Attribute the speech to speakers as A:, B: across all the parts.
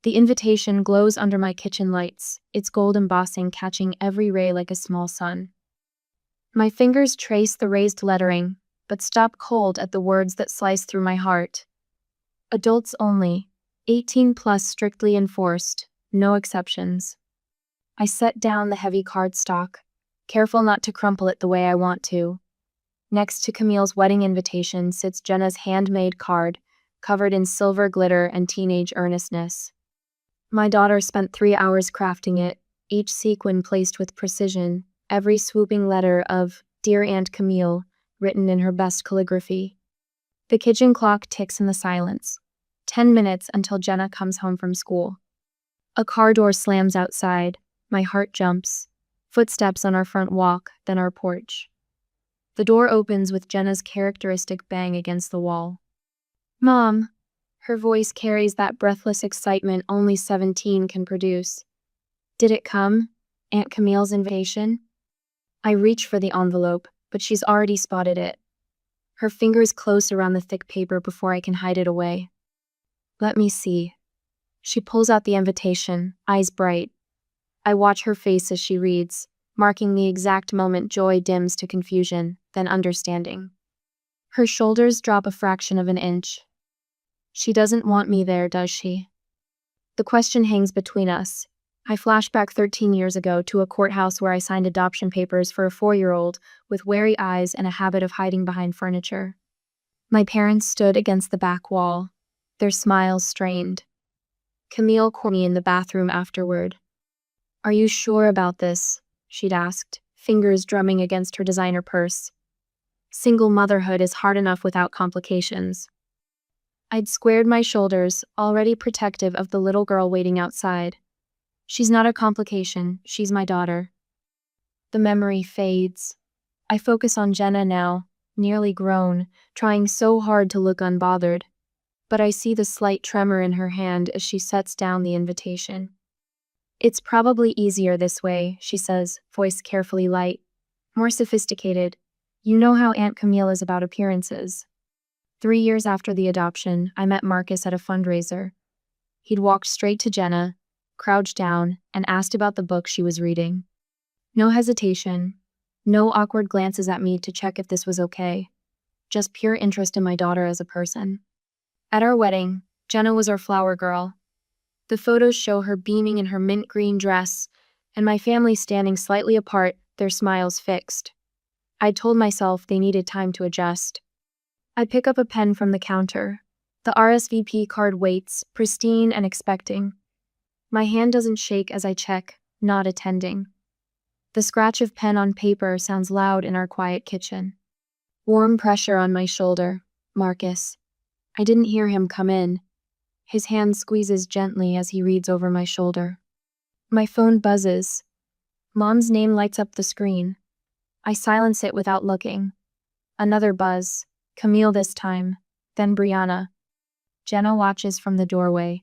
A: The invitation glows under my kitchen lights, its gold embossing catching every ray like a small sun. My fingers trace the raised lettering, but stop cold at the words that slice through my heart. Adults only, 18 plus strictly enforced, no exceptions. I set down the heavy cardstock, careful not to crumple it the way I want to. Next to Camille's wedding invitation sits Jenna's handmade card, covered in silver glitter and teenage earnestness. My daughter spent 3 hours crafting it, each sequin placed with precision, every swooping letter of "Dear Aunt Camille" written in her best calligraphy. The kitchen clock ticks in the silence. 10 minutes until Jenna comes home from school. A car door slams outside. My heart jumps. Footsteps on our front walk, then our porch. The door opens with Jenna's characteristic bang against the wall. "Mom!" Her voice carries that breathless excitement only 17 can produce. "Did it come? Aunt Camille's invitation?" I reach for the envelope, but she's already spotted it. Her fingers close around the thick paper before I can hide it away. "Let me see." She pulls out the invitation, eyes bright. I watch her face as she reads, marking the exact moment joy dims to confusion, then understanding. Her shoulders drop a fraction of an inch. She doesn't want me there, does she? The question hangs between us. I flash back 13 years ago to a courthouse where I signed adoption papers for a 4-year-old with wary eyes and a habit of hiding behind furniture. My parents stood against the back wall, their smiles strained. Camille called me in the bathroom afterward. "Are you sure about this?" she'd asked, fingers drumming against her designer purse. Single motherhood is hard enough without complications. I'd squared my shoulders, already protective of the little girl waiting outside. "She's not a complication, she's my daughter." The memory fades. I focus on Jenna now, nearly grown, trying so hard to look unbothered. But I see the slight tremor in her hand as she sets down the invitation. "It's probably easier this way," she says, voice carefully light. "More sophisticated. You know how Aunt Camille is about appearances." 3 years after the adoption, I met Marcus at a fundraiser. He'd walked straight to Jenna, crouched down, and asked about the book she was reading. No hesitation, no awkward glances at me to check if this was okay. Just pure interest in my daughter as a person. At our wedding, Jenna was our flower girl. The photos show her beaming in her mint green dress, and my family standing slightly apart, their smiles fixed. I'd told myself they needed time to adjust. I pick up a pen from the counter. The RSVP card waits, pristine and expecting. My hand doesn't shake as I check, not attending. The scratch of pen on paper sounds loud in our quiet kitchen. Warm pressure on my shoulder. Marcus. I didn't hear him come in. His hand squeezes gently as he reads over my shoulder. My phone buzzes. Mom's name lights up the screen. I silence it without looking. Another buzz. Camille this time, then Brianna. Jenna watches from the doorway,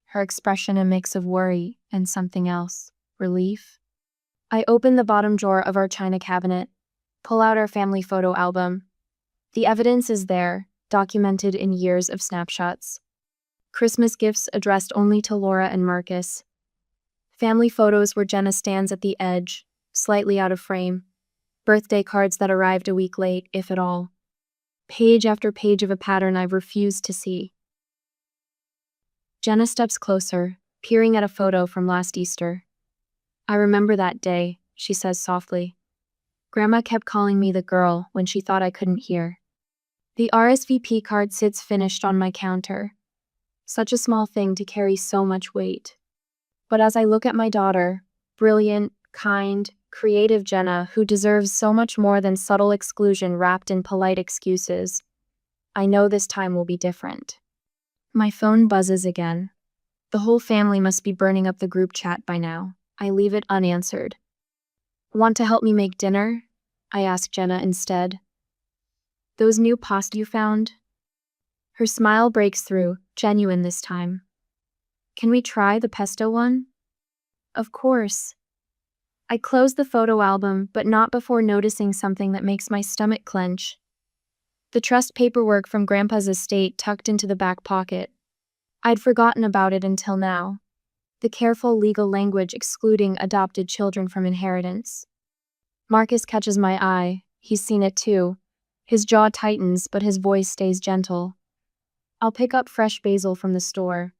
A: her expression a mix of worry and something else, relief. I open the bottom drawer of our china cabinet, pull out our family photo album. The evidence is there, documented in years of snapshots. Christmas gifts addressed only to Laura and Marcus. Family photos where Jenna stands at the edge, slightly out of frame. Birthday cards that arrived a week late, if at all. Page after page of a pattern I've refused to see. Jenna steps closer, peering at a photo from last Easter. "I remember that day," she says softly. "Grandma kept calling me the girl when she thought I couldn't hear." The RSVP card sits finished on my counter. Such a small thing to carry so much weight. But as I look at my daughter, brilliant, kind, creative Jenna, who deserves so much more than subtle exclusion wrapped in polite excuses, I know this time will be different. My phone buzzes again. The whole family must be burning up the group chat by now. I leave it unanswered. "Want to help me make dinner?" I ask Jenna instead. "Those new pasta you found?" Her smile breaks through, genuine this time. "Can we try the pesto one?" "Of course." I close the photo album, but not before noticing something that makes my stomach clench. The trust paperwork from Grandpa's estate tucked into the back pocket. I'd forgotten about it until now. the careful legal language excluding adopted children from inheritance. Marcus catches my eye. He's seen it too. His jaw tightens, but his voice stays gentle. I'll pick up fresh basil from the store.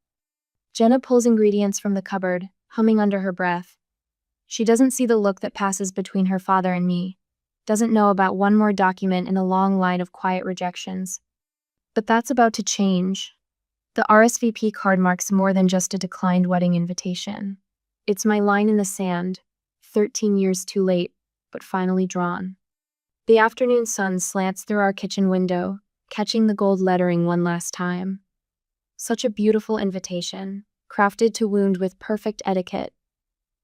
A: Jenna pulls ingredients from the cupboard, humming under her breath. She doesn't see the look that passes between her father and me, doesn't know about one more document in a long line of quiet rejections. But that's about to change. The RSVP card marks more than just a declined wedding invitation. It's my line in the sand, 13 years too late, but finally drawn. The afternoon sun slants through our kitchen window, catching the gold lettering one last time. Such a beautiful invitation, crafted to wound with perfect etiquette.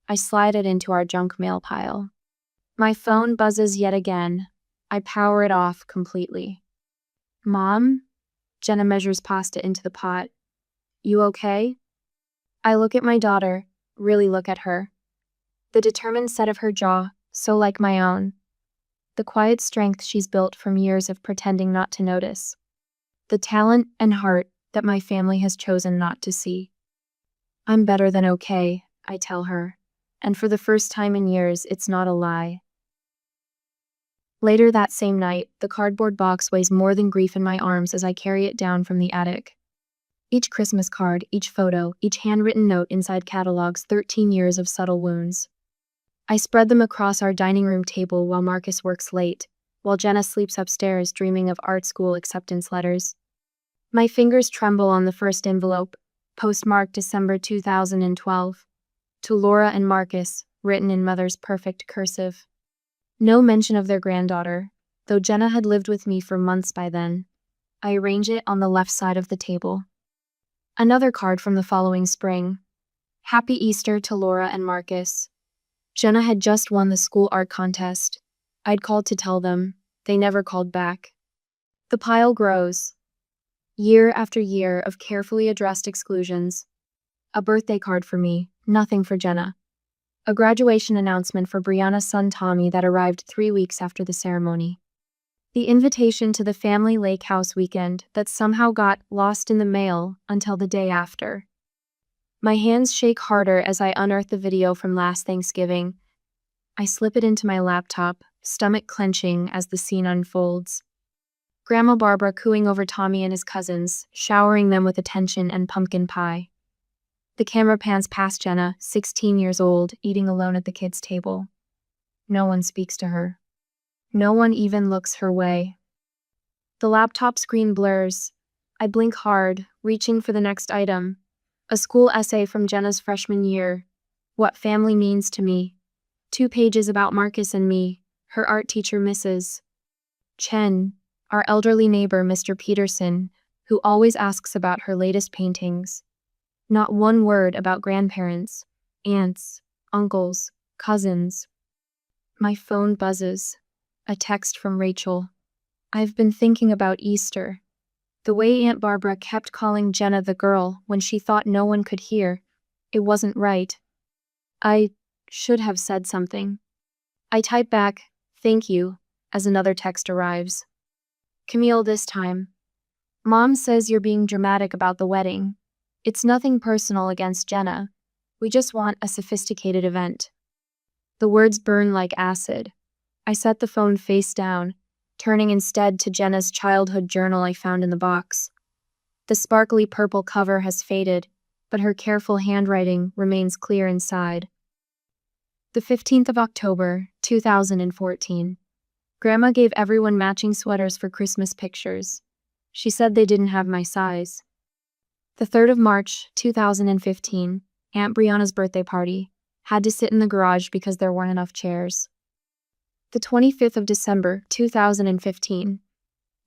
A: I slide it into our junk mail pile. My phone buzzes yet again. I power it off completely. Mom? Jenna measures pasta into the pot. You okay? I look at my daughter, really look at her. The determined set of her jaw, so like my own. The quiet strength she's built from years of pretending not to notice. The talent and heart that my family has chosen not to see. I'm better than okay, I tell her. And for the first time in years, it's not a lie. Later that same night, the cardboard box weighs more than grief in my arms as I carry it down from the attic. Each Christmas card, each photo, each handwritten note inside catalogs 13 years of subtle wounds. I spread them across our dining room table while Marcus works late, while Jenna sleeps upstairs dreaming of art school acceptance letters. My fingers tremble on the first envelope, postmarked December 2012. To Laura and Marcus, written in mother's perfect cursive. No mention of their granddaughter, though Jenna had lived with me for months by then. I arrange it on the left side of the table. Another card from the following spring. Happy Easter to Laura and Marcus. Jenna had just won the school art contest. I'd called to tell them. They never called back. The pile grows. Year after year of carefully addressed exclusions. A birthday card for me, nothing for Jenna. A graduation announcement for Brianna's son Tommy that arrived 3 weeks after the ceremony. The invitation to the family lake house weekend that somehow got lost in the mail until the day after. My hands shake harder as I unearth the video from last Thanksgiving. I slip it into my laptop, stomach clenching as the scene unfolds. Grandma Barbara cooing over Tommy and his cousins, showering them with attention and pumpkin pie. The camera pans past Jenna, 16 years old, eating alone at the kids' table. No one speaks to her. No one even looks her way. The laptop screen blurs. I blink hard, reaching for the next item. A school essay from Jenna's freshman year. What family means to me. 2 pages about Marcus and me, her art teacher Mrs. Chen, our elderly neighbor Mr. Peterson, who always asks about her latest paintings. Not one word about grandparents, aunts, uncles, cousins. My phone buzzes. A text from Rachel. I've been thinking about Easter. The way Aunt Barbara kept calling Jenna the girl when she thought no one could hear. It wasn't right. I should have said something. I type back, thank you, as another text arrives. Camille this time. Mom says you're being dramatic about the wedding. It's nothing personal against Jenna. We just want a sophisticated event. The words burn like acid. I set the phone face down, turning instead to Jenna's childhood journal I found in the box. The sparkly purple cover has faded, but her careful handwriting remains clear inside. The 15th of October, 2014. Grandma gave everyone matching sweaters for Christmas pictures. She said they didn't have my size. The 3rd of March, 2015, Aunt Brianna's birthday party. Had to sit in the garage because there weren't enough chairs. The 25th of December, 2015.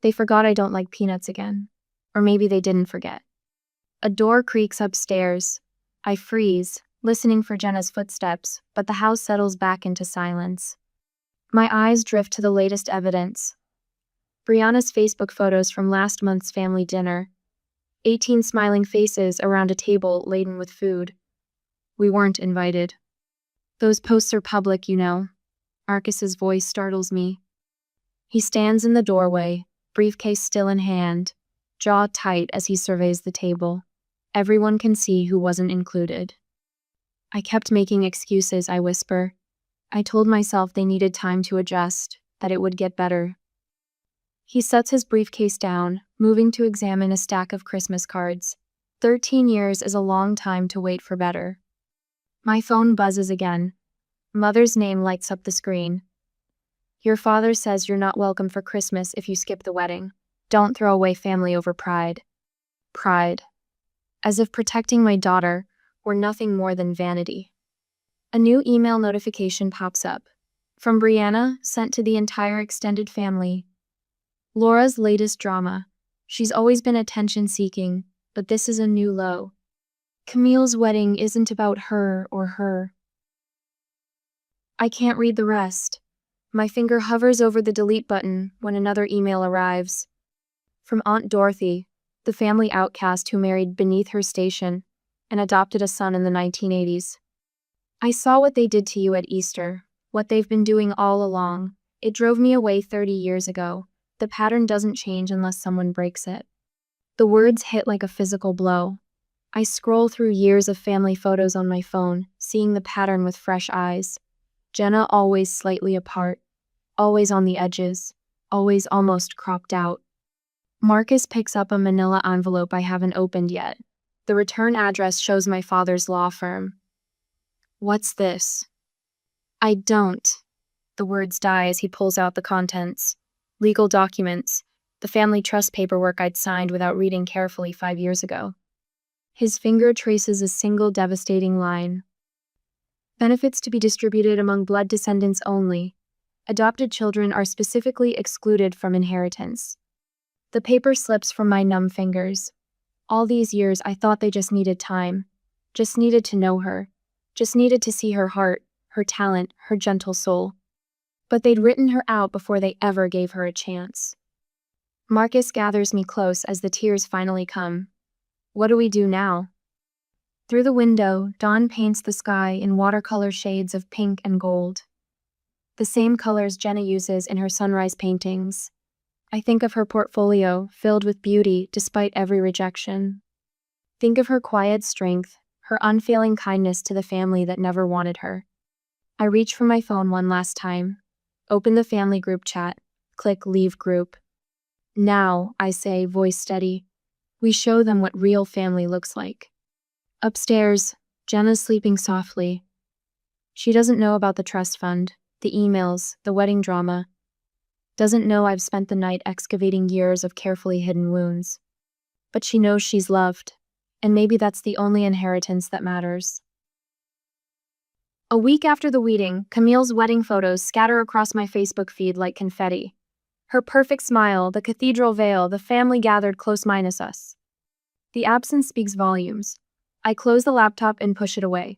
A: They forgot I don't like peanuts again. Or maybe they didn't forget. A door creaks upstairs. I freeze, listening for Jenna's footsteps, but the house settles back into silence. My eyes drift to the latest evidence. Brianna's Facebook photos from last month's family dinner. 18 smiling faces around a table laden with food. We weren't invited. Those posts are public, you know. Marcus's voice startles me. He stands in the doorway, briefcase still in hand, jaw tight as he surveys the table. Everyone can see who wasn't included. I kept making excuses, I whisper. I told myself they needed time to adjust, that it would get better. He sets his briefcase down, moving to examine a stack of Christmas cards. 13 years is a long time to wait for better. My phone buzzes again. Mother's name lights up the screen. Your father says you're not welcome for Christmas if you skip the wedding. Don't throw away family over pride. Pride. As if protecting my daughter were nothing more than vanity. A new email notification pops up. From Brianna, sent to the entire extended family. Laura's latest drama. She's always been attention-seeking, but this is a new low. Camille's wedding isn't about her or her. I can't read the rest. My finger hovers over the delete button when another email arrives. From Aunt Dorothy, the family outcast who married beneath her station and adopted a son in the 1980s. I saw what they did to you at Easter, what they've been doing all along. It drove me away 30 years ago. The pattern doesn't change unless someone breaks it. The words hit like a physical blow. I scroll through years of family photos on my phone, seeing the pattern with fresh eyes. Jenna always slightly apart, always on the edges, always almost cropped out. Marcus picks up a manila envelope I haven't opened yet. The return address shows my father's law firm. What's this? I don't. The words die as he pulls out the contents. Legal documents, the family trust paperwork I'd signed without reading carefully 5 years ago. His finger traces a single devastating line. Benefits to be distributed among blood descendants only. Adopted children are specifically excluded from inheritance. The paper slips from my numb fingers. All these years I thought they just needed time. Just needed to know her. Just needed to see her heart, her talent, her gentle soul. But they'd written her out before they ever gave her a chance. Marcus gathers me close as the tears finally come. What do we do now? Through the window, dawn paints the sky in watercolor shades of pink and gold. The same colors Jenna uses in her sunrise paintings. I think of her portfolio, filled with beauty despite every rejection. Think of her quiet strength, her unfailing kindness to the family that never wanted her. I reach for my phone one last time. Open the family group chat. Click Leave Group. Now, I say, voice steady. We show them what real family looks like. Upstairs, Jenna's sleeping softly. She doesn't know about the trust fund, the emails, the wedding drama. Doesn't know I've spent the night excavating years of carefully hidden wounds. But she knows she's loved, and maybe that's the only inheritance that matters. A week after the wedding, Camille's wedding photos scatter across my Facebook feed like confetti. Her perfect smile, the cathedral veil, the family gathered close minus us. The absence speaks volumes. I close the laptop and push it away.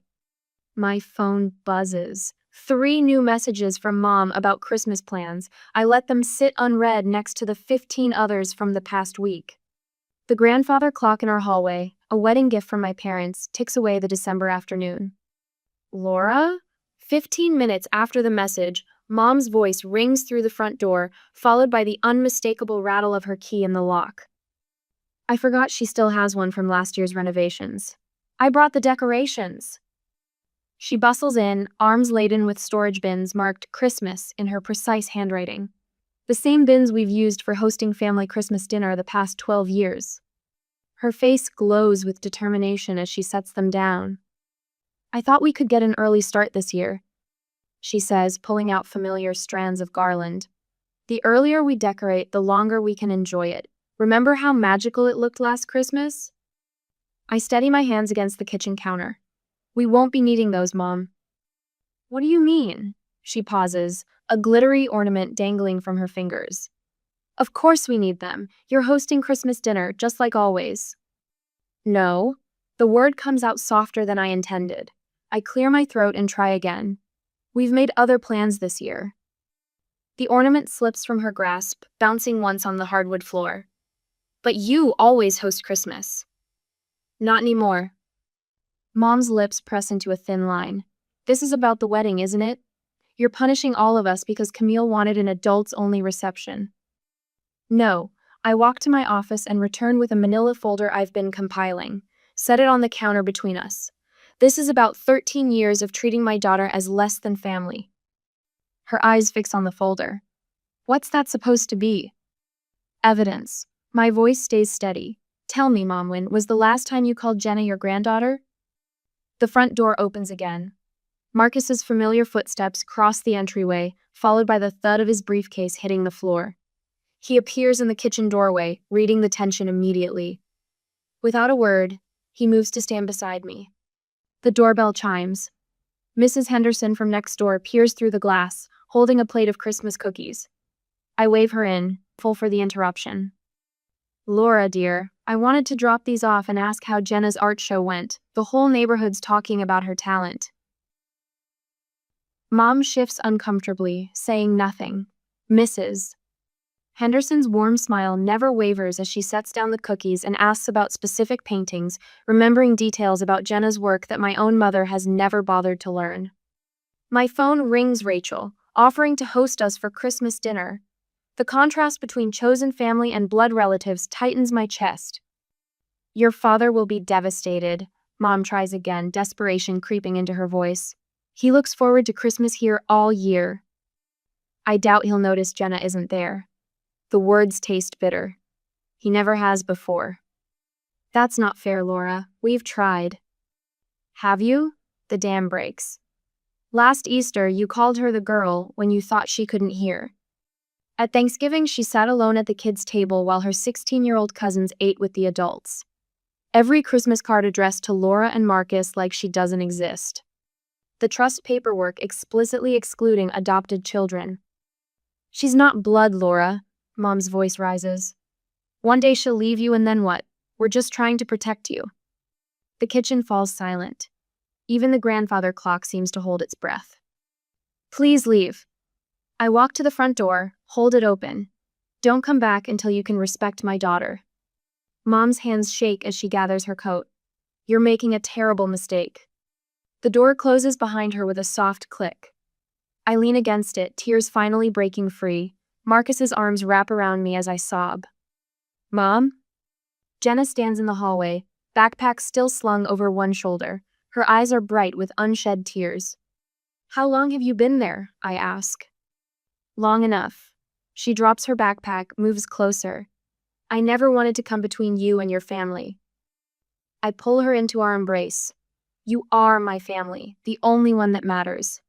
A: My phone buzzes. 3 new messages from Mom about Christmas plans. I let them sit unread next to the 15 others from the past week. The grandfather clock in our hallway, a wedding gift from my parents, ticks away the December afternoon. Laura? 15 minutes after the message, Mom's voice rings through the front door, followed by the unmistakable rattle of her key in the lock. I forgot she still has one from last year's renovations. I brought the decorations. She bustles in, arms laden with storage bins marked Christmas in her precise handwriting. The same bins we've used for hosting family Christmas dinner the past 12 years. Her face glows with determination as she sets them down. I thought we could get an early start this year, she says, pulling out familiar strands of garland. The earlier we decorate, the longer we can enjoy it. Remember how magical it looked last Christmas? I steady my hands against the kitchen counter. We won't be needing those, Mom. What do you mean? She pauses, a glittery ornament dangling from her fingers. Of course we need them. You're hosting Christmas dinner, just like always. No. The word comes out softer than I intended. I clear my throat and try again. We've made other plans this year. The ornament slips from her grasp, bouncing once on the hardwood floor. But you always host Christmas. Not anymore. Mom's lips press into a thin line. This is about the wedding, isn't it? You're punishing all of us because Camille wanted an adults-only reception. No. I walk to my office and return with a manila folder I've been compiling. Set it on the counter between us. This is about 13 years of treating my daughter as less than family. Her eyes fix on the folder. What's that supposed to be? Evidence. My voice stays steady. Tell me, Mom, when was the last time you called Jenna your granddaughter? The front door opens again. Marcus's familiar footsteps cross the entryway, followed by the thud of his briefcase hitting the floor. He appears in the kitchen doorway, reading the tension immediately. Without a word, he moves to stand beside me. The doorbell chimes. Mrs. Henderson from next door peers through the glass, holding a plate of Christmas cookies. I wave her in, full for the interruption. Laura, dear, I wanted to drop these off and ask how Jenna's art show went. The whole neighborhood's talking about her talent. Mom shifts uncomfortably, saying nothing. Mrs. Henderson's warm smile never wavers as she sets down the cookies and asks about specific paintings, remembering details about Jenna's work that my own mother has never bothered to learn. My phone rings Rachel, offering to host us for Christmas dinner. The contrast between chosen family and blood relatives tightens my chest. Your father will be devastated, Mom tries again, desperation creeping into her voice. He looks forward to Christmas here all year. I doubt he'll notice Jenna isn't there. The words taste bitter. He never has before. That's not fair, Laura. We've tried. Have you? The dam breaks. Last Easter, you called her the girl when you thought she couldn't hear. At Thanksgiving, she sat alone at the kids' table while her 16-year-old cousins ate with the adults. Every Christmas card addressed to Laura and Marcus like she doesn't exist. The trust paperwork explicitly excluding adopted children. She's not blood, Laura. Mom's voice rises. One day she'll leave you and then what? We're just trying to protect you. The kitchen falls silent. Even the grandfather clock seems to hold its breath. Please leave. I walk to the front door, hold it open. Don't come back until you can respect my daughter. Mom's hands shake as she gathers her coat. You're making a terrible mistake. The door closes behind her with a soft click. I lean against it, tears finally breaking free. Marcus's arms wrap around me as I sob. Mom? Jenna stands in the hallway, backpack still slung over one shoulder. Her eyes are bright with unshed tears. How long have you been there? I ask. Long enough. She drops her backpack, moves closer. I never wanted to come between you and your family. I pull her into our embrace. You are my family, the only one that matters.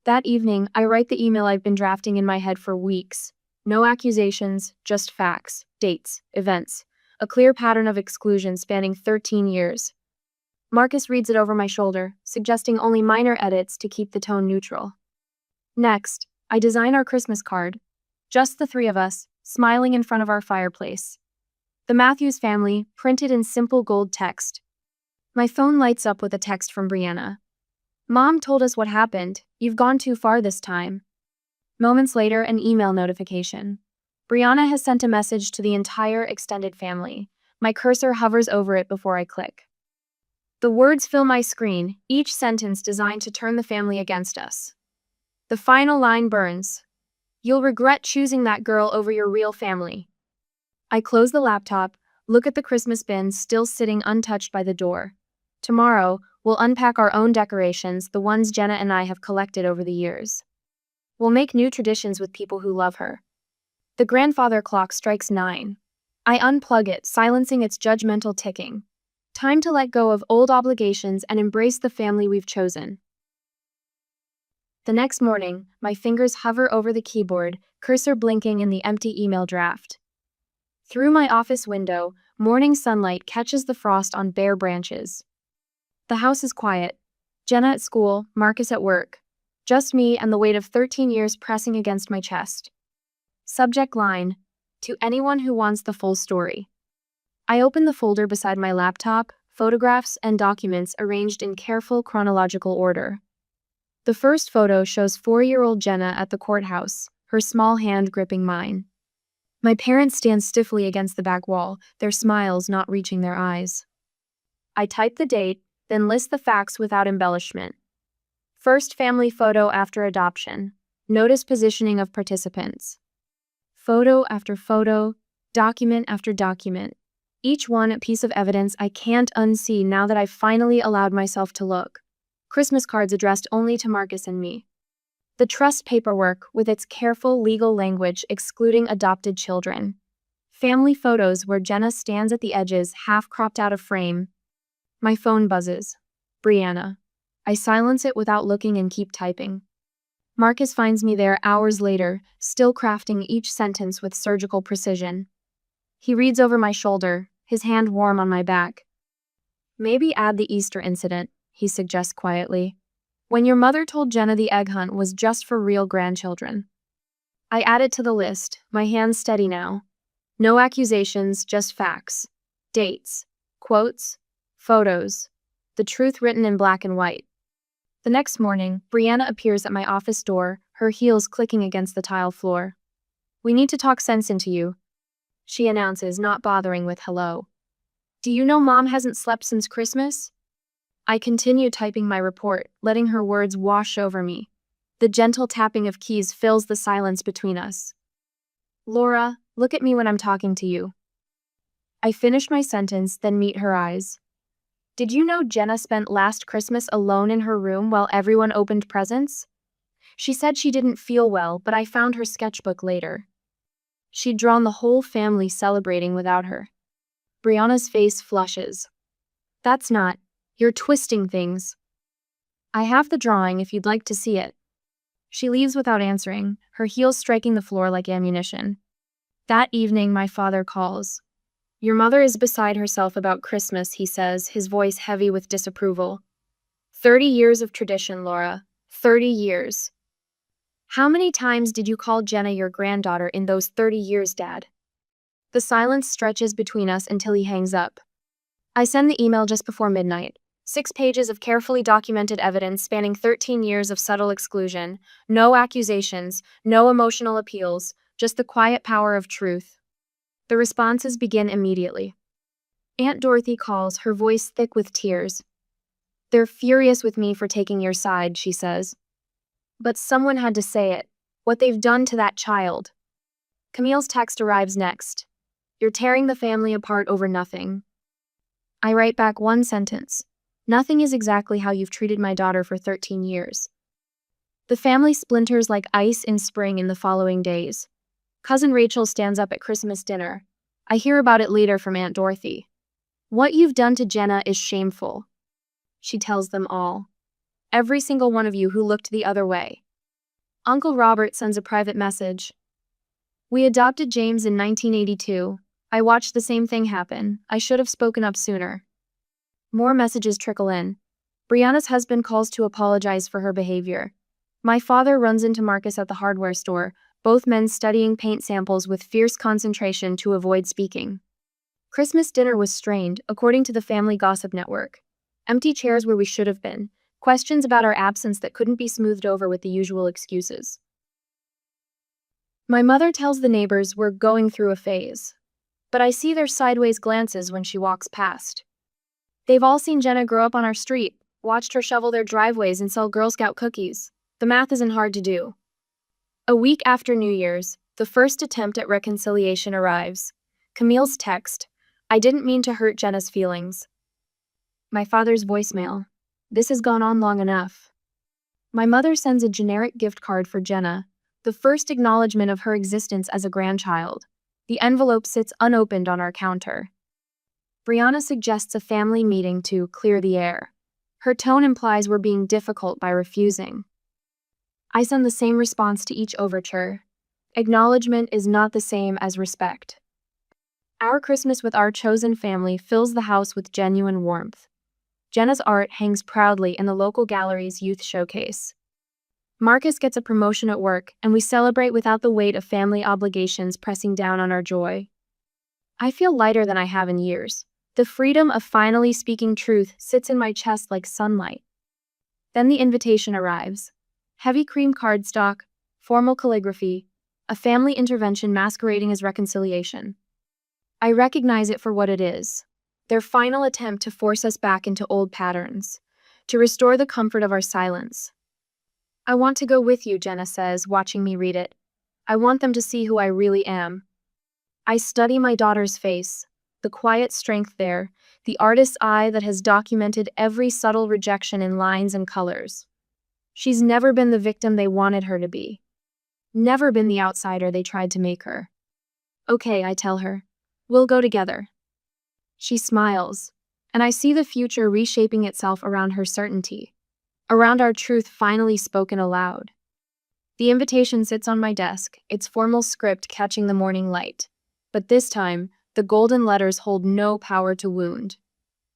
A: That evening, I write the email I've been drafting in my head for weeks. No accusations, just facts, dates, events. A clear pattern of exclusion spanning 13 years. Marcus reads it over my shoulder, suggesting only minor edits to keep the tone neutral. Next, I design our Christmas card. Just the three of us, smiling in front of our fireplace. The Matthews family, printed in simple gold text. My phone lights up with a text from Brianna. Mom told us what happened. You've gone too far this time. Moments later, an email notification. Brianna has sent a message to the entire extended family. My cursor hovers over it before I click. The words fill my screen, each sentence designed to turn the family against us. The final line burns. You'll regret choosing that girl over your real family. I close the laptop, look at the Christmas bins still sitting untouched by the door. Tomorrow, we'll unpack our own decorations, the ones Jenna and I have collected over the years. We'll make new traditions with people who love her. The grandfather clock strikes 9. I unplug it, silencing its judgmental ticking. Time to let go of old obligations and embrace the family we've chosen. The next morning, my fingers hover over the keyboard, cursor blinking in the empty email draft. Through my office window, morning sunlight catches the frost on bare branches. The house is quiet. Jenna at school, Marcus at work. Just me and the weight of 13 years pressing against my chest. Subject line, to anyone who wants the full story. I open the folder beside my laptop, photographs and documents arranged in careful chronological order. The first photo shows 4-year-old Jenna at the courthouse, her small hand gripping mine. My parents stand stiffly against the back wall, their smiles not reaching their eyes. I type the date, then list the facts without embellishment. First family photo after adoption. Notice positioning of participants. Photo after photo, document after document. each one a piece of evidence I can't unsee now that I've finally allowed myself to look. Christmas cards addressed only to Marcus and me. The trust paperwork, with its careful legal language excluding adopted children. Family photos where Jenna stands at the edges, half cropped out of frame. My phone buzzes. Brianna. I silence it without looking and keep typing. Marcus finds me there hours later, still crafting each sentence with surgical precision. He reads over my shoulder, his hand warm on my back. Maybe add the Easter incident, he suggests quietly. When your mother told Jenna the egg hunt was just for real grandchildren. I add it to the list, my hands steady now. No accusations, just facts. Dates. Quotes. Photos. The truth written in black and white. The next morning, Brianna appears at my office door, her heels clicking against the tile floor. We need to talk sense into you, she announces, not bothering with hello. Do you know Mom hasn't slept since Christmas? I continue typing my report, letting her words wash over me. The gentle tapping of keys fills the silence between us. Laura, look at me when I'm talking to you. I finish my sentence, then meet her eyes. Did you know Jenna spent last Christmas alone in her room while everyone opened presents? She said she didn't feel well, but I found her sketchbook later. She'd drawn the whole family celebrating without her. Brianna's face flushes. That's not. You're twisting things. I have the drawing if you'd like to see it. She leaves without answering, her heels striking the floor like ammunition. That evening, my father calls. Your mother is beside herself about Christmas, he says, his voice heavy with disapproval. 30 years of tradition, Laura. 30 years. How many times did you call Jenna your granddaughter in those 30 years, Dad? The silence stretches between us until he hangs up. I send the email just before midnight. 6 pages of carefully documented evidence spanning 13 years of subtle exclusion. No accusations, no emotional appeals, just the quiet power of truth. The responses begin immediately. Aunt Dorothy calls, her voice thick with tears. They're furious with me for taking your side, she says. But someone had to say it. What they've done to that child. Camille's text arrives next. You're tearing the family apart over nothing. I write back one sentence. Nothing is exactly how you've treated my daughter for 13 years. The family splinters like ice in spring in the following days. Cousin Rachel stands up at Christmas dinner. I hear about it later from Aunt Dorothy. What you've done to Jenna is shameful. She tells them all. Every single one of you who looked the other way. Uncle Robert sends a private message. We adopted James in 1982. I watched the same thing happen. I should have spoken up sooner. More messages trickle in. Brianna's husband calls to apologize for her behavior. My father runs into Marcus at the hardware store, both men studying paint samples with fierce concentration to avoid speaking. Christmas dinner was strained, according to the Family Gossip Network. Empty chairs where we should have been. Questions about our absence that couldn't be smoothed over with the usual excuses. My mother tells the neighbors we're going through a phase. But I see their sideways glances when she walks past. They've all seen Jenna grow up on our street, watched her shovel their driveways and sell Girl Scout cookies. The math isn't hard to do. A week after New Year's, the first attempt at reconciliation arrives. Camille's text, I didn't mean to hurt Jenna's feelings. My father's voicemail, this has gone on long enough. My mother sends a generic gift card for Jenna, the first acknowledgement of her existence as a grandchild. The envelope sits unopened on our counter. Brianna suggests a family meeting to clear the air. Her tone implies we're being difficult by refusing. I send the same response to each overture. Acknowledgement is not the same as respect. Our Christmas with our chosen family fills the house with genuine warmth. Jenna's art hangs proudly in the local gallery's youth showcase. Marcus gets a promotion at work, and we celebrate without the weight of family obligations pressing down on our joy. I feel lighter than I have in years. The freedom of finally speaking truth sits in my chest like sunlight. Then the invitation arrives. Heavy cream cardstock, formal calligraphy, a family intervention masquerading as reconciliation. I recognize it for what it is. Their final attempt to force us back into old patterns, to restore the comfort of our silence. I want to go with you, Jenna says, watching me read it. I want them to see who I really am. I study my daughter's face. the quiet strength there, the artist's eye that has documented every subtle rejection in lines and colors. She's never been the victim they wanted her to be. Never been the outsider they tried to make her. Okay, I tell her. We'll go together. She smiles, and I see the future reshaping itself around her certainty, around our truth finally spoken aloud. The invitation sits on my desk, its formal script catching the morning light. But this time, the golden letters hold no power to wound.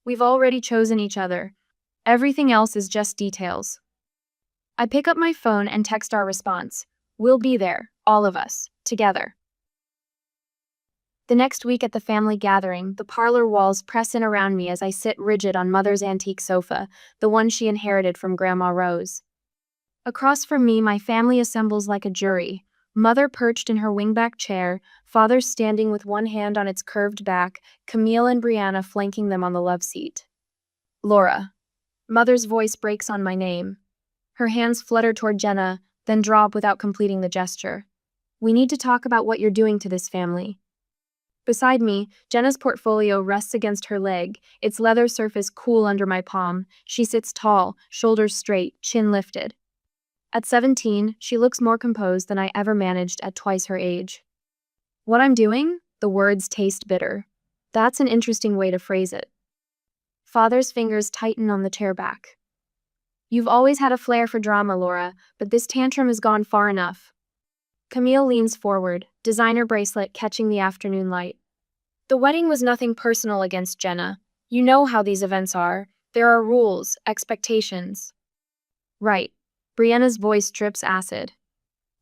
A: We've already chosen each other. Everything else is just details. I pick up my phone and text our response. We'll be there, all of us, together. The next week at the family gathering, the parlor walls press in around me as I sit rigid on Mother's antique sofa, the one she inherited from Grandma Rose. Across from me, my family assembles like a jury, Mother perched in her wingback chair, Father standing with one hand on its curved back, Camille and Brianna flanking them on the love seat. Laura. Mother's voice breaks on my name. Her hands flutter toward Jenna, then drop without completing the gesture. We need to talk about what you're doing to this family. Beside me, Jenna's portfolio rests against her leg, its leather surface cool under my palm. She sits tall, shoulders straight, chin lifted. At 17, she looks more composed than I ever managed at twice her age. What I'm doing? The words taste bitter. That's an interesting way to phrase it. Father's fingers tighten on the chair back. You've always had a flair for drama, Laura, but this tantrum has gone far enough. Camille leans forward, designer bracelet catching the afternoon light. The wedding was nothing personal against Jenna. You know how these events are. There are rules, expectations. Right. Brianna's voice drips acid.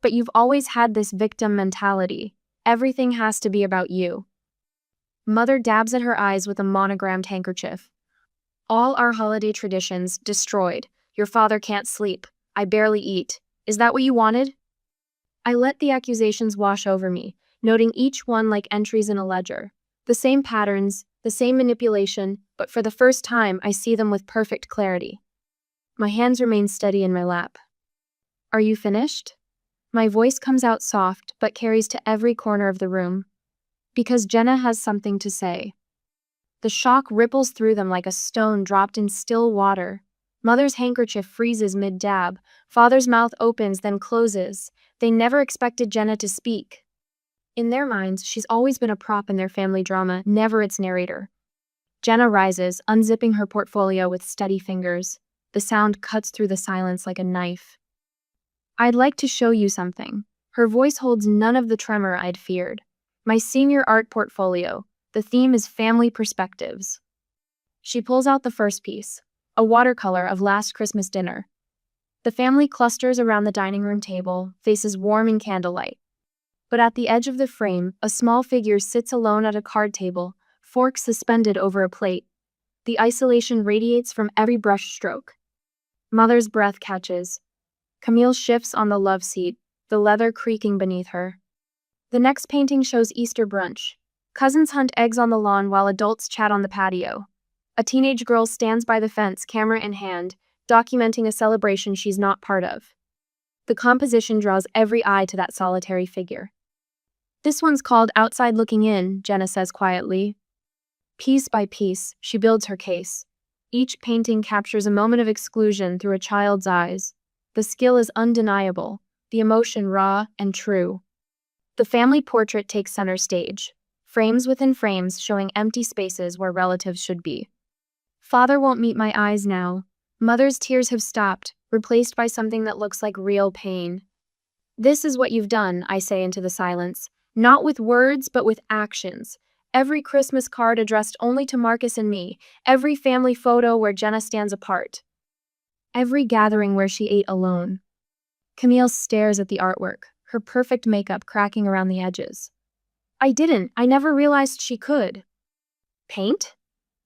A: But you've always had this victim mentality. Everything has to be about you. Mother dabs at her eyes with a monogrammed handkerchief. All our holiday traditions destroyed. Your father can't sleep. I barely eat. Is that what you wanted? I let the accusations wash over me, noting each one like entries in a ledger. The same patterns, the same manipulation, but for the first time I see them with perfect clarity. My hands remain steady in my lap. Are you finished? My voice comes out soft, but carries to every corner of the room. Because Jenna has something to say. The shock ripples through them like a stone dropped in still water. Mother's handkerchief freezes mid-dab. Father's mouth opens, then closes. They never expected Jenna to speak. In their minds, she's always been a prop in their family drama, never its narrator. Jenna rises, unzipping her portfolio with steady fingers. The sound cuts through the silence like a knife. I'd like to show you something. Her voice holds none of the tremor I'd feared. My senior art portfolio. The theme is family perspectives. She pulls out the first piece, a watercolor of last Christmas dinner. The family clusters around the dining room table, faces warm in candlelight. But at the edge of the frame, a small figure sits alone at a card table, fork suspended over a plate. The isolation radiates from every brush stroke. Mother's breath catches. Camille shifts on the love seat, the leather creaking beneath her. The next painting shows Easter brunch. Cousins hunt eggs on the lawn while adults chat on the patio. A teenage girl stands by the fence, camera in hand, documenting a celebration she's not part of. The composition draws every eye to that solitary figure. This one's called Outside Looking In, Jenna says quietly. Piece by piece, she builds her case. Each painting captures a moment of exclusion through a child's eyes. The skill is undeniable, the emotion raw and true. The family portrait takes center stage, frames within frames showing empty spaces where relatives should be. Father won't meet my eyes now. Mother's tears have stopped, replaced by something that looks like real pain. This is what you've done, I say into the silence, not with words, but with actions. Every Christmas card addressed only to Marcus and me, every family photo where Jenna stands apart, every gathering where she ate alone. Camille stares at the artwork, her perfect makeup cracking around the edges. I never realized she could. Paint?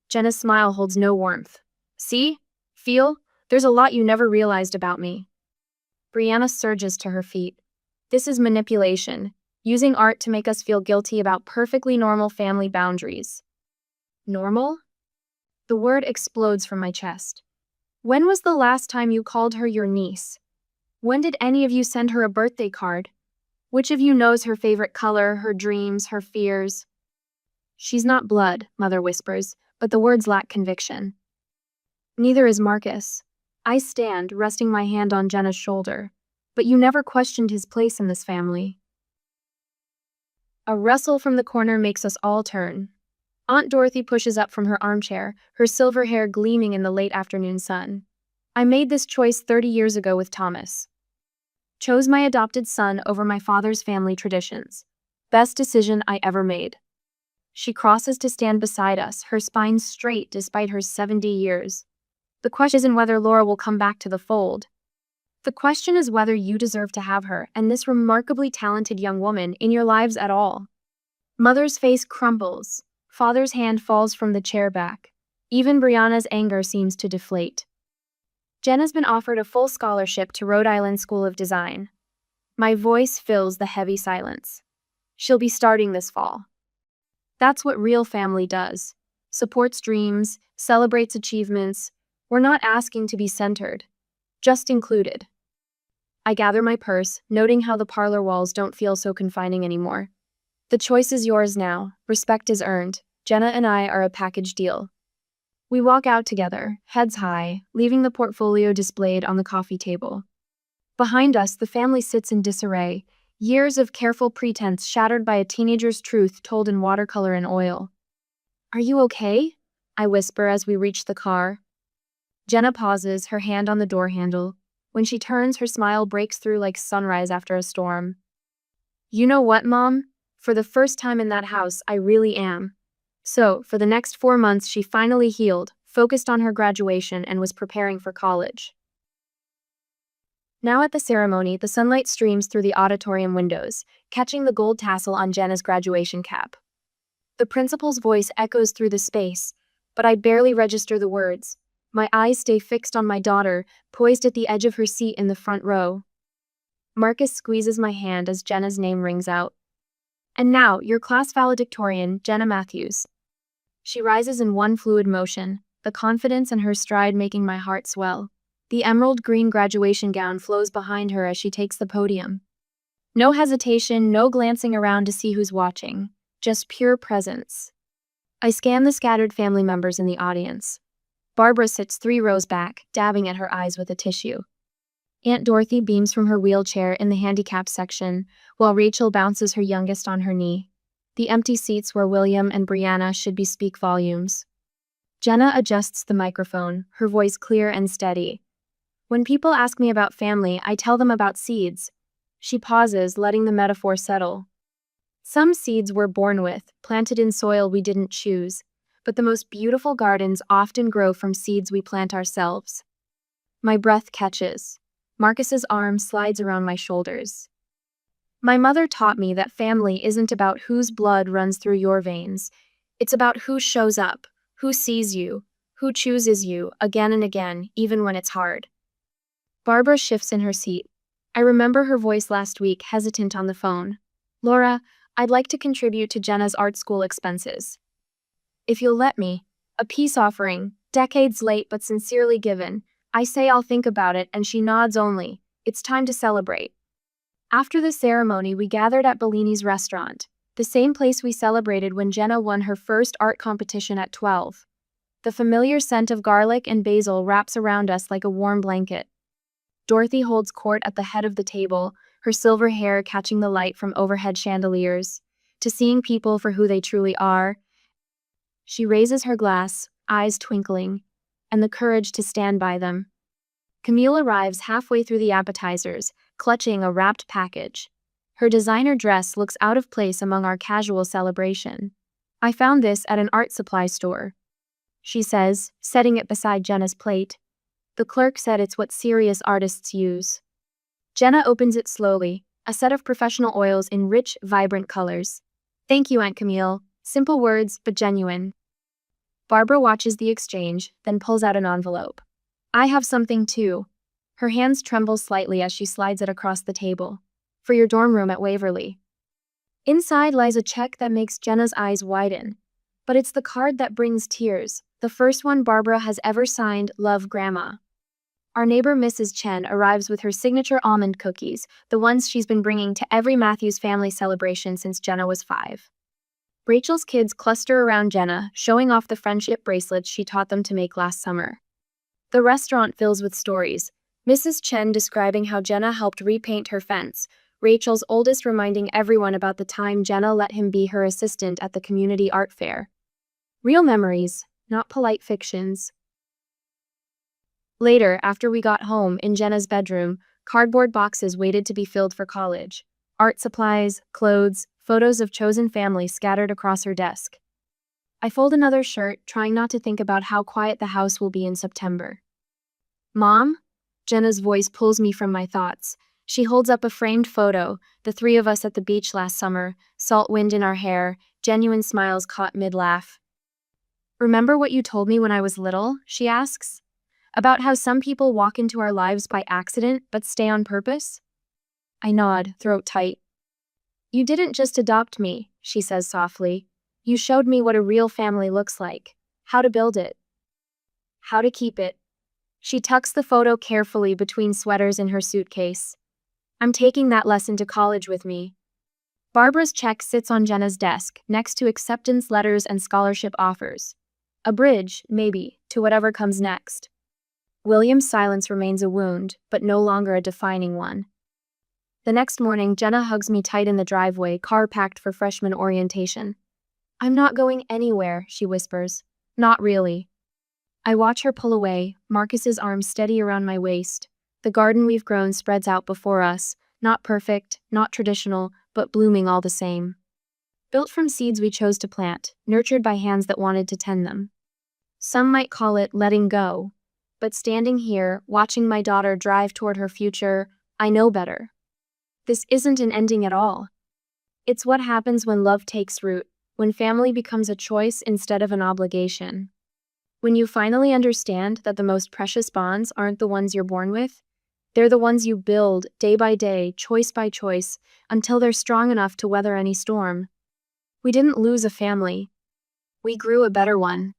A: Jenna's smile holds no warmth. See? Feel? There's a lot you never realized about me. Brianna surges to her feet. This is manipulation, using art to make us feel guilty about perfectly normal family boundaries. Normal? The word explodes from my chest. When was the last time you called her your niece? When did any of you send her a birthday card? Which of you knows her favorite color, her dreams, her fears? She's not blood, Mother whispers, but the words lack conviction. Neither is Marcus. I stand, resting my hand on Jenna's shoulder. But you never questioned his place in this family. A rustle from the corner makes us all turn. Aunt Dorothy pushes up from her armchair, her silver hair gleaming in the late afternoon sun. I made this choice 30 years ago with Thomas. Chose my adopted son over my father's family traditions. Best decision I ever made. She crosses to stand beside us, her spine straight despite her 70 years. The question isn't whether Laura will come back to the fold. The question is whether you deserve to have her and this remarkably talented young woman in your lives at all. Mother's face crumbles. Father's hand falls from the chair back. Even Brianna's anger seems to deflate. Jenna's been offered a full scholarship to Rhode Island School of Design. My voice fills the heavy silence. She'll be starting this fall. That's what real family does. Supports dreams, celebrates achievements. We're not asking to be centered, just included. I gather my purse, noting how the parlor walls don't feel so confining anymore. The choice is yours now. Respect is earned. Jenna and I are a package deal. We walk out together, heads high, leaving the portfolio displayed on the coffee table. Behind us, the family sits in disarray, years of careful pretense shattered by a teenager's truth told in watercolor and oil. Are you okay? I whisper as we reach the car. Jenna pauses, her hand on the door handle. When she turns, her smile breaks through like sunrise after a storm. You know what, Mom? For the first time in that house, I really am. So, for the next 4 months, she finally healed, focused on her graduation, and was preparing for college. Now at the ceremony, the sunlight streams through the auditorium windows, catching the gold tassel on Jenna's graduation cap. The principal's voice echoes through the space, but I barely register the words. My eyes stay fixed on my daughter, poised at the edge of her seat in the front row. Marcus squeezes my hand as Jenna's name rings out. And now, your class valedictorian, Jenna Matthews. She rises in one fluid motion, the confidence in her stride making my heart swell. The emerald green graduation gown flows behind her as she takes the podium. No hesitation, no glancing around to see who's watching, just pure presence. I scan the scattered family members in the audience. Barbara sits 3 rows back, dabbing at her eyes with a tissue. Aunt Dorothy beams from her wheelchair in the handicapped section, while Rachel bounces her youngest on her knee. The empty seats where William and Brianna should be speak volumes. Jenna adjusts the microphone, her voice clear and steady. When people ask me about family, I tell them about seeds. She pauses, letting the metaphor settle. Some seeds we're born with, planted in soil we didn't choose, but the most beautiful gardens often grow from seeds we plant ourselves. My breath catches. Marcus's arm slides around my shoulders. My mother taught me that family isn't about whose blood runs through your veins. It's about who shows up, who sees you, who chooses you again and again, even when it's hard. Barbara shifts in her seat. I remember her voice last week, hesitant on the phone. Laura, I'd like to contribute to Jenna's art school expenses. If you'll let me, a peace offering, decades late but sincerely given. I say I'll think about it, and she nods only. It's time to celebrate. After the ceremony, we gathered at Bellini's restaurant, the same place we celebrated when Jenna won her first art competition at 12. The familiar scent of garlic and basil wraps around us like a warm blanket. Dorothy holds court at the head of the table, her silver hair catching the light from overhead chandeliers. To seeing people for who they truly are. She raises her glass, eyes twinkling, and the courage to stand by them. Camille arrives halfway through the appetizers, clutching a wrapped package. Her designer dress looks out of place among our casual celebration. I found this at an art supply store, she says, setting it beside Jenna's plate. The clerk said it's what serious artists use. Jenna opens it slowly, a set of professional oils in rich, vibrant colors. Thank you, Aunt Camille. Simple words, but genuine. Barbara watches the exchange, then pulls out an envelope. I have something too. Her hands tremble slightly as she slides it across the table. For your dorm room at Waverly. Inside lies a check that makes Jenna's eyes widen. But it's the card that brings tears, the first one Barbara has ever signed, Love, Grandma. Our neighbor Mrs. Chen arrives with her signature almond cookies, the ones she's been bringing to every Matthews family celebration since Jenna was 5. Rachel's kids cluster around Jenna, showing off the friendship bracelets she taught them to make last summer. The restaurant fills with stories. Mrs. Chen describing how Jenna helped repaint her fence, Rachel's oldest reminding everyone about the time Jenna let him be her assistant at the community art fair. Real memories, not polite fictions. Later, after we got home, in Jenna's bedroom, cardboard boxes waited to be filled for college. Art supplies, clothes, photos of chosen family scattered across her desk. I fold another shirt, trying not to think about how quiet the house will be in September. Mom? Jenna's voice pulls me from my thoughts. She holds up a framed photo, the three of us at the beach last summer, salt wind in our hair, genuine smiles caught mid-laugh. Remember what you told me when I was little? She asks. About how some people walk into our lives by accident but stay on purpose? I nod, throat tight. You didn't just adopt me, she says softly. You showed me what a real family looks like, how to build it, how to keep it. She tucks the photo carefully between sweaters in her suitcase. I'm taking that lesson to college with me. Barbara's check sits on Jenna's desk, next to acceptance letters and scholarship offers. A bridge, maybe, to whatever comes next. William's silence remains a wound, but no longer a defining one. The next morning, Jenna hugs me tight in the driveway, car packed for freshman orientation. I'm not going anywhere, she whispers. Not really. I watch her pull away, Marcus's arm steady around my waist. The garden we've grown spreads out before us, not perfect, not traditional, but blooming all the same. Built from seeds we chose to plant, nurtured by hands that wanted to tend them. Some might call it letting go, but standing here, watching my daughter drive toward her future, I know better. This isn't an ending at all. It's what happens when love takes root, when family becomes a choice instead of an obligation. When you finally understand that the most precious bonds aren't the ones you're born with, they're the ones you build day by day, choice by choice, until they're strong enough to weather any storm. We didn't lose a family. We grew a better one.